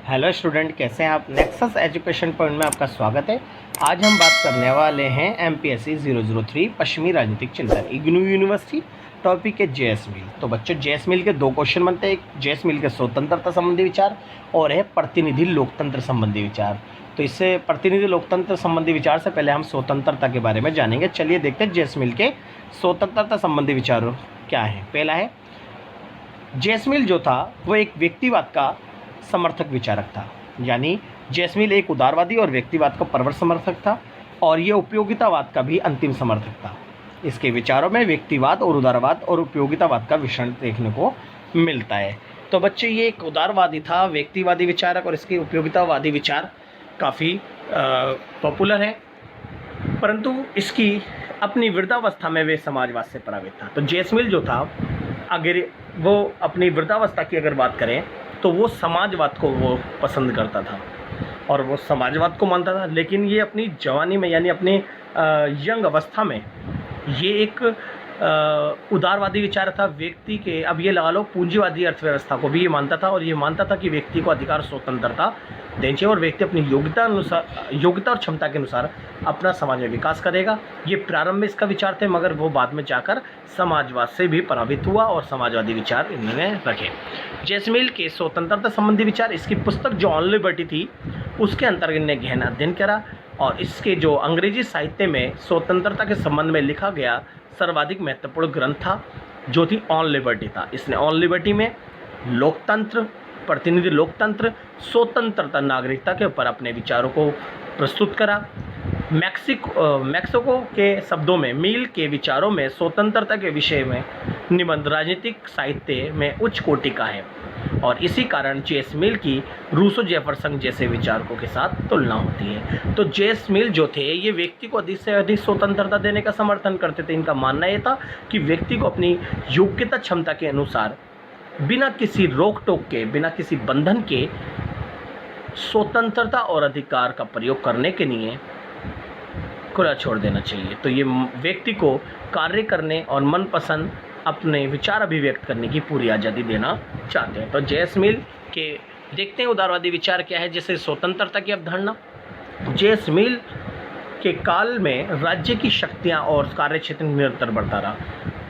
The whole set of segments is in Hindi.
हेलो स्टूडेंट, कैसे हैं आप। नेक्सस एजुकेशन पॉइंट में आपका स्वागत है। आज हम बात करने वाले हैं MPSC 003 पश्चिमी राजनीतिक चिंतन इग्नू यूनिवर्सिटी। टॉपिक है जेएस मिल। तो बच्चों, जेएस मिल के दो क्वेश्चन बनते हैं। एक जेएस मिल के स्वतंत्रता संबंधी विचार और है प्रतिनिधि लोकतंत्र संबंधी विचार। तो इससे प्रतिनिधि लोकतंत्र संबंधी विचार से पहले हम स्वतंत्रता के बारे में जानेंगे। चलिए देखते हैं जेएस मिल के स्वतंत्रता संबंधी विचार क्या है। पहला है, जेएस मिल जो था वो एक व्यक्तिवाद का समर्थक विचारक था। यानी जेएस मिल एक उदारवादी और व्यक्तिवाद का प्रबल समर्थक था और ये उपयोगितावाद का भी अंतिम समर्थक था। इसके विचारों में व्यक्तिवाद और उदारवाद और उपयोगितावाद का मिश्रण देखने को मिलता है। तो बच्चे, ये एक उदारवादी था, व्यक्तिवादी विचारक, और इसके उपयोगितावादी विचार काफ़ी पॉपुलर है, परंतु इसकी अपनी वृद्धावस्था में वे समाजवाद से प्रभावित था। तो जेएस मिल जो था, अगर वो अपनी वृद्धावस्था की अगर बात करें तो वो समाजवाद को वो पसंद करता था और वो समाजवाद को मानता था। लेकिन ये अपनी जवानी में, यानी अपने यंग अवस्था में, ये एक उदारवादी विचार था व्यक्ति के। अब ये लगा लो, पूंजीवादी अर्थव्यवस्था को भी ये मानता था और ये मानता था कि व्यक्ति को अधिकार स्वतंत्रता देनी चाहिए और व्यक्ति अपनी योग्यता और क्षमता के अनुसार अपना समाज में विकास करेगा। ये प्रारंभ में इसका विचार थे, मगर वो बाद में जाकर समाजवाद से भी प्रभावित हुआ और समाजवादी विचार इन्होंने रखे। जेएस मिल के स्वतंत्रता संबंधी विचार, इसकी पुस्तक जो ऑन लिबर्टी थी उसके अंतर्गत इन्होंने गहन अध्ययन करा और इसके जो अंग्रेजी साहित्य में स्वतंत्रता के संबंध में लिखा गया सर्वाधिक महत्वपूर्ण ग्रंथ था जो थी ऑन लिबर्टी था। इसने ऑन लिबर्टी में लोकतंत्र, प्रतिनिधि लोकतंत्र, स्वतंत्रता, नागरिकता के ऊपर अपने विचारों को प्रस्तुत करा। मैक्सिको के शब्दों में मिल के विचारों में स्वतंत्रता के विषय में निबंध राजनीतिक साहित्य में उच्च कोटि का है और इसी कारण जेएस मिल की रूसो जेफरसन जैसे विचारकों के साथ तुलना होती है। तो जेएस मिल जो थे, ये व्यक्ति को अधिक से अधिक स्वतंत्रता देने का समर्थन करते थे। इनका मानना ये था कि व्यक्ति को अपनी योग्यता क्षमता के अनुसार बिना किसी रोक टोक के, बिना किसी बंधन के स्वतंत्रता और अधिकार का प्रयोग करने के लिए खुला छोड़ देना चाहिए। तो ये व्यक्ति को कार्य करने और मनपसंद अपने विचार अभिव्यक्त करने की पूरी आज़ादी देना चाहते हैं। तो जेएस मिल के देखते हैं उदारवादी विचार क्या है। जैसे स्वतंत्रता की अवधारणा, जेएस मिल के काल में राज्य की शक्तियां और कार्यक्षेत्र निरंतर बढ़ता रहा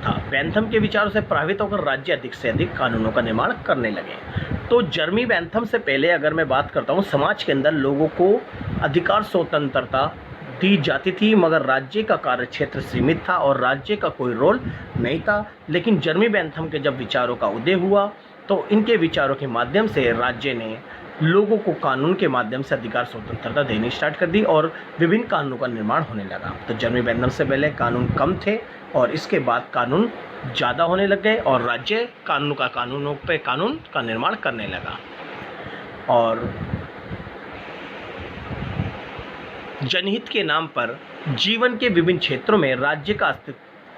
था। बेंथम के विचारों से प्रभावित होकर राज्य अधिक से अधिक कानूनों का निर्माण करने लगे। तो जर्मी बेंथम से पहले अगर मैं बात करता हूँ, समाज के अंदर लोगों को अधिकार स्वतंत्रता दी जाती थी, मगर राज्य का कार्यक्षेत्र सीमित था और राज्य का कोई रोल नहीं था। लेकिन जर्मी बेंथम के जब विचारों का उदय हुआ तो इनके विचारों के माध्यम से राज्य ने लोगों को कानून के माध्यम से अधिकार स्वतंत्रता देनी स्टार्ट कर दी और विभिन्न कानूनों का निर्माण होने लगा। तो जर्मी बेंथम से पहले कानून कम थे और इसके बाद कानून ज़्यादा होने लग गए और राज्य कानूनों पे कानून का निर्माण करने लगा और जनहित के नाम पर जीवन के विभिन्न क्षेत्रों में राज्य का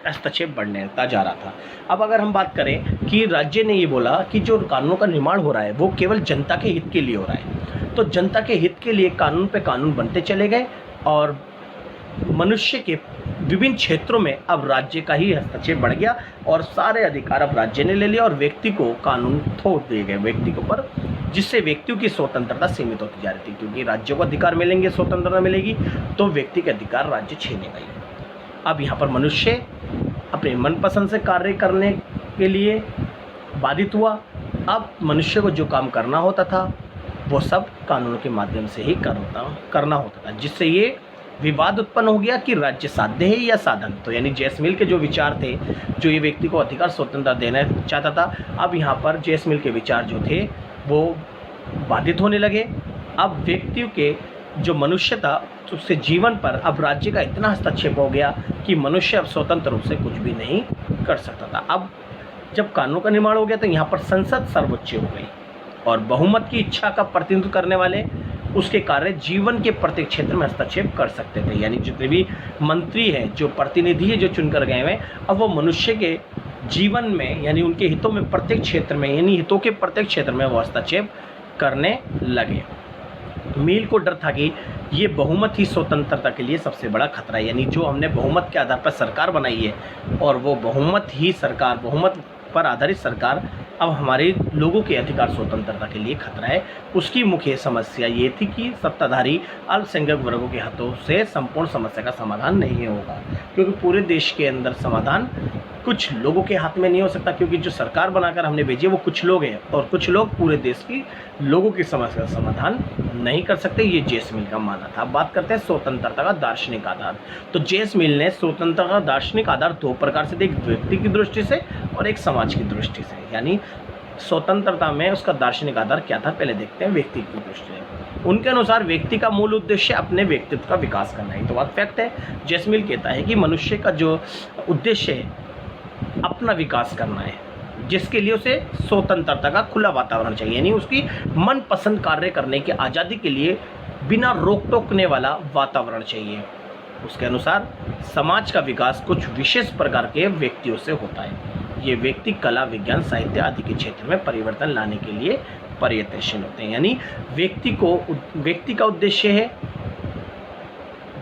हस्तक्षेप बढ़ता जा रहा था। अब अगर हम बात करें कि राज्य ने ये बोला कि जो कानूनों का निर्माण हो रहा है वो केवल जनता के हित के लिए हो रहा है, तो जनता के हित के लिए कानून पे कानून बनते चले गए और मनुष्य के विभिन्न क्षेत्रों में अब राज्य का ही हस्तक्षेप बढ़ गया और सारे अधिकार अब राज्य ने ले लिया और व्यक्ति को कानून थोप दिए गए व्यक्ति के ऊपर, जिससे व्यक्तियों की स्वतंत्रता सीमित होती जा रही थी। क्योंकि राज्यों को अधिकार मिलेंगे, स्वतंत्रता मिलेगी, तो व्यक्ति के अधिकार राज्य छीनेगा ही। अब यहाँ पर मनुष्य अपने मनपसंद से कार्य करने के लिए बाधित हुआ। अब मनुष्य को जो काम करना होता था वो सब कानूनों के माध्यम से ही करना होता था, जिससे ये विवाद उत्पन्न हो गया कि राज्य साध्य है या साधन। तो यानी जेएस मिल के जो विचार थे, जो ये व्यक्ति को अधिकार स्वतंत्रता देना चाहता था, अब यहाँ पर जेएस मिल के विचार जो थे वो बाधित होने लगे। अब व्यक्तियों के जो मनुष्य था उससे जीवन पर अब राज्य का इतना हस्तक्षेप हो गया कि मनुष्य अब स्वतंत्र रूप से कुछ भी नहीं कर सकता था। अब जब कानून का निर्माण हो गया तो यहाँ पर संसद सर्वोच्च हो गई और बहुमत की इच्छा का प्रतिनिधित्व करने वाले उसके कार्य जीवन के प्रत्येक क्षेत्र में हस्तक्षेप कर सकते थे। यानी जितने भी मंत्री हैं, जो प्रतिनिधि है, जो चुनकर गए हुए, अब वो मनुष्य के जीवन में, यानी उनके हितों में प्रत्येक क्षेत्र में, यानी हितों के प्रत्येक क्षेत्र में वो हस्तक्षेप करने लगे। मिल को डर था कि ये बहुमत ही स्वतंत्रता के लिए सबसे बड़ा खतरा है। यानी जो हमने बहुमत के आधार पर सरकार बनाई है और वो बहुमत पर आधारित सरकार अब हमारे लोगों के अधिकार स्वतंत्रता के लिए खतरा है। उसकी मुख्य समस्या ये थी कि सत्ताधारी अल्पसंख्यक वर्गों के हाथों से संपूर्ण समस्या का समाधान नहीं होगा, क्योंकि पूरे देश के अंदर समाधान कुछ लोगों के हाथ में नहीं हो सकता, क्योंकि जो सरकार बनाकर हमने भेजी है वो कुछ लोग हैं और कुछ लोग पूरे देश की लोगों की समस्या का समाधान नहीं कर सकते। ये जेम्स मिल का मानना था। अब बात करते हैं स्वतंत्रता का दार्शनिक आधार। तो जेम्स मिल ने स्वतंत्रता का दार्शनिक आधार दो प्रकार से देखा, एक व्यक्ति की दृष्टि से और एक समाज की दृष्टि से। यानी स्वतंत्रता में उसका दार्शनिक आधार क्या था, पहले देखते हैं व्यक्ति की दृष्टि से। उनके अनुसार व्यक्ति का मूल उद्देश्य अपने व्यक्तित्व का विकास करना है। तो बात फैक्ट है। जेम्स मिल कहता है कि मनुष्य का जो उद्देश्य है अपना विकास करना है, जिसके लिए उसे स्वतंत्रता का खुला वातावरण चाहिए, यानी उसकी मनपसंद कार्य करने की आज़ादी के लिए बिना रोक टोकने वाला वातावरण चाहिए। उसके अनुसार समाज का विकास कुछ विशेष प्रकार के व्यक्तियों से होता है। ये व्यक्ति कला, विज्ञान, साहित्य आदि के क्षेत्र में परिवर्तन लाने के लिए प्रयत्नशील होते हैं। यानी व्यक्ति का उद्देश्य है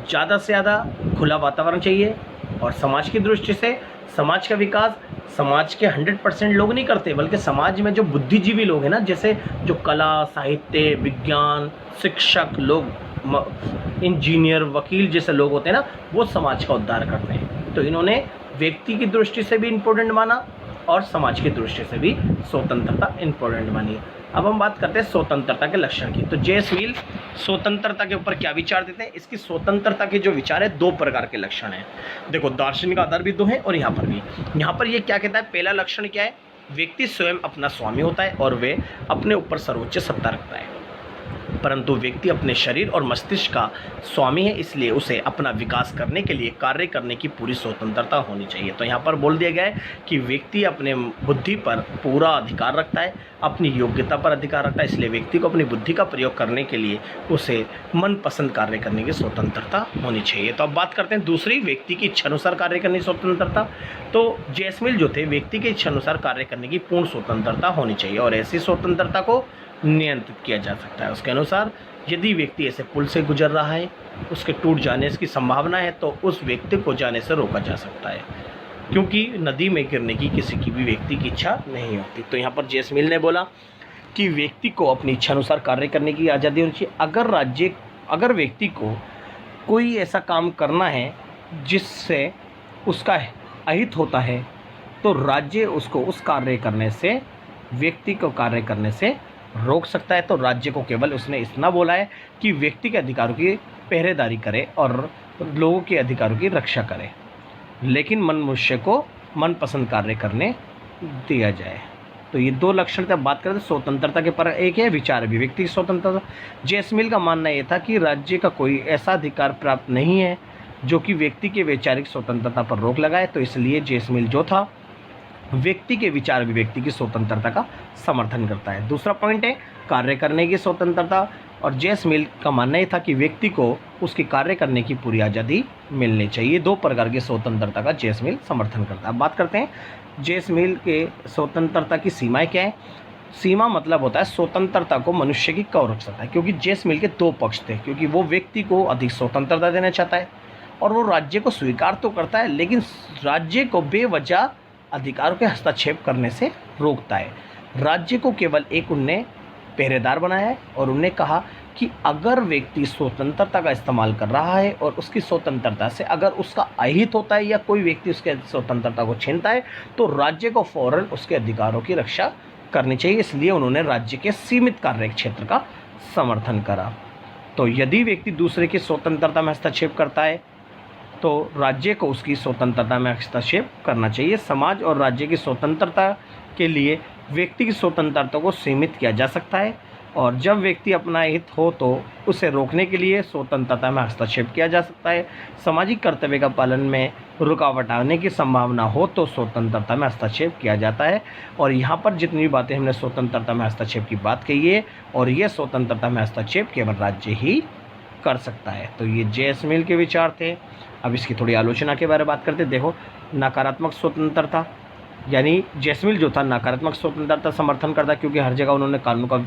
ज़्यादा से ज़्यादा खुला वातावरण चाहिए, और समाज की दृष्टि से समाज का विकास समाज के 100% लोग नहीं करते, बल्कि समाज में जो बुद्धिजीवी लोग हैं ना, जैसे जो कला, साहित्य, विज्ञान, शिक्षक लोग, इंजीनियर, वकील जैसे लोग होते हैं ना, वो समाज का उद्धार करते हैं। तो इन्होंने व्यक्ति की दृष्टि से भी इम्पोर्टेंट माना और समाज की दृष्टि से भी स्वतंत्रता इम्पोर्टेंट मानी। अब हम बात करते हैं स्वतंत्रता के लक्षण की। तो जेम्स मिल स्वतंत्रता के ऊपर क्या विचार देते हैं? इसकी स्वतंत्रता के जो विचार है, दो प्रकार के लक्षण हैं। देखो, दार्शनिक आधार भी दो हैं और यहाँ पर भी। यहाँ पर ये क्या कहता है, पहला लक्षण क्या है, व्यक्ति स्वयं अपना स्वामी होता है और वे अपने ऊपर सर्वोच्च सत्ता रखता है, परंतु व्यक्ति अपने शरीर और मस्तिष्क का स्वामी है, इसलिए उसे अपना विकास करने के लिए कार्य करने की पूरी स्वतंत्रता होनी चाहिए। तो यहाँ पर बोल दिया गया है कि व्यक्ति अपने बुद्धि पर पूरा अधिकार रखता है, अपनी योग्यता पर अधिकार रखता है, इसलिए व्यक्ति को अपनी बुद्धि का प्रयोग करने के लिए उसे मनपसंद कार्य करने की स्वतंत्रता होनी चाहिए। तो अब बात करते हैं दूसरी, व्यक्ति की इच्छा अनुसार कार्य करने की स्वतंत्रता। तो जेम्स मिल जो थे, व्यक्ति की इच्छा अनुसार कार्य करने की पूर्ण स्वतंत्रता होनी चाहिए और ऐसी स्वतंत्रता को नियंत्रित किया जा सकता है। उसके अनुसार यदि व्यक्ति ऐसे पुल से गुजर रहा है, उसके टूट जाने की संभावना है, तो उस व्यक्ति को जाने से रोका जा सकता है, क्योंकि नदी में गिरने की किसी की भी व्यक्ति की इच्छा नहीं होती। तो यहाँ पर जेम्स मिल ने बोला कि व्यक्ति को अपनी इच्छा अनुसार कार्य करने की आज़ादी होनी चाहिए। अगर व्यक्ति को कोई ऐसा काम करना है जिससे उसका अहित होता है, तो राज्य उसको उस कार्य करने से, व्यक्ति को कार्य करने से रोक सकता है। तो राज्य को केवल उसने इतना बोला है कि व्यक्ति के अधिकारों की पहरेदारी करे और लोगों के अधिकारों की रक्षा करे, लेकिन मनुष्य को मनपसंद कार्य करने दिया जाए। तो ये दो लक्षण तब बात करते हैं स्वतंत्रता के। पर एक है विचार अभिव्यक्ति की स्वतंत्रता। जेम्स मिल का मानना यह था कि राज्य का कोई ऐसा अधिकार प्राप्त नहीं है जो कि व्यक्ति के वैचारिक स्वतंत्रता पर रोक लगाए। तो इसलिए जेम्स मिल जो था, व्यक्ति के विचार अभिव्यक्ति की स्वतंत्रता का समर्थन करता है। दूसरा पॉइंट है कार्य करने की स्वतंत्रता, और जेम्स मिल का मानना यह था कि व्यक्ति को उसकी कार्य करने की पूरी आज़ादी मिलनी चाहिए। दो प्रकार की स्वतंत्रता का जेम्स मिल समर्थन करता है। अब बात करते हैं जेम्स मिल के स्वतंत्रता की सीमाएं क्या है। सीमा मतलब होता है स्वतंत्रता को मनुष्य की कब रख सकता है, क्योंकि जेम्स मिल के दो पक्ष थे, क्योंकि वो व्यक्ति को अधिक स्वतंत्रता देना चाहता है और वो राज्य को स्वीकार तो करता है, लेकिन राज्य को बेवजह अधिकारों के हस्तक्षेप करने से रोकता है। राज्य को केवल एक उनने पहरेदार बनाया है और उनने कहा कि अगर व्यक्ति स्वतंत्रता का इस्तेमाल कर रहा है और उसकी स्वतंत्रता से अगर उसका अहित होता है या कोई व्यक्ति उसके स्वतंत्रता को छीनता है, तो राज्य को फौरन उसके अधिकारों की रक्षा करनी चाहिए। इसलिए उन्होंने राज्य के सीमित कार्य क्षेत्र का समर्थन करा। तो यदि व्यक्ति दूसरे की स्वतंत्रता में हस्तक्षेप करता है, तो राज्य को उसकी स्वतंत्रता में हस्तक्षेप करना चाहिए। समाज और राज्य की स्वतंत्रता के लिए व्यक्ति की स्वतंत्रता को सीमित किया जा सकता है, और जब व्यक्ति अपना हित हो तो उसे रोकने के लिए स्वतंत्रता में हस्तक्षेप किया जा सकता है। सामाजिक कर्तव्य का पालन में रुकावट आने की संभावना हो तो स्वतंत्रता में हस्तक्षेप किया जाता है। और यहाँ पर जितनी बातें हमने स्वतंत्रता में हस्तक्षेप की बात कही है, और ये स्वतंत्रता में हस्तक्षेप केवल राज्य ही कर सकता है। तो ये जेम्स मिल के विचार थे। अब इसकी थोड़ी आलोचना के बारे में बात करते। देखो, नकारात्मक स्वतंत्रता, यानी जेम्स मिल जो था नकारात्मक स्वतंत्रता समर्थन करता, क्योंकि हर जगह उन्होंने कानून का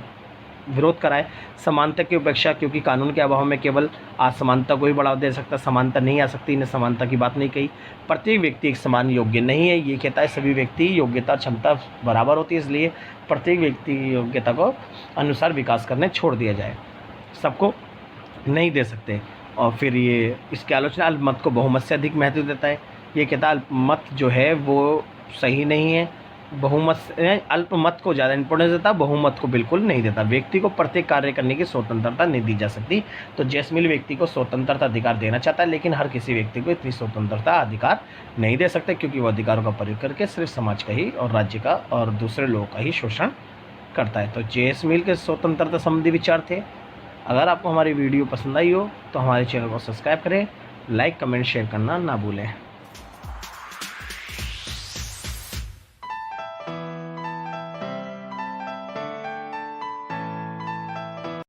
विरोध कराए। समानता की उपेक्षा, क्योंकि कानून के अभाव में केवल असमानता को ही बढ़ावा दे सकता, समानता नहीं आ सकती, इन्हें समानता की बात नहीं कही। प्रत्येक व्यक्ति एक समान योग्य नहीं है, ये कहता है सभी व्यक्ति योग्यता क्षमता बराबर होती है, इसलिए प्रत्येक व्यक्ति योग्यता को अनुसार विकास करने छोड़ दिया जाए, सबको नहीं दे सकते। और फिर ये इसकी आलोचना अल्पमत को बहुमत से अधिक महत्व देता है। ये कहता है अल्पमत जो है वो सही नहीं है, बहुमत अल्पमत को ज़्यादा इंपॉर्टेंस देता, बहुमत को बिल्कुल नहीं देता। व्यक्ति को प्रत्येक कार्य करने की स्वतंत्रता नहीं दी जा सकती। तो जेम्स मिल व्यक्ति को स्वतंत्रता अधिकार देना चाहता है, लेकिन हर किसी व्यक्ति को इतनी स्वतंत्रता अधिकार नहीं दे सकते, क्योंकि वो अधिकारों का प्रयोग करके सिर्फ समाज का ही और राज्य का और दूसरे लोगों का ही शोषण करता है। तो जेम्स मिल के स्वतंत्रता संबंधी विचार थे। अगर आपको हमारी वीडियो पसंद आई हो तो हमारे चैनल को सब्सक्राइब करें, लाइक कमेंट शेयर करना ना भूलें।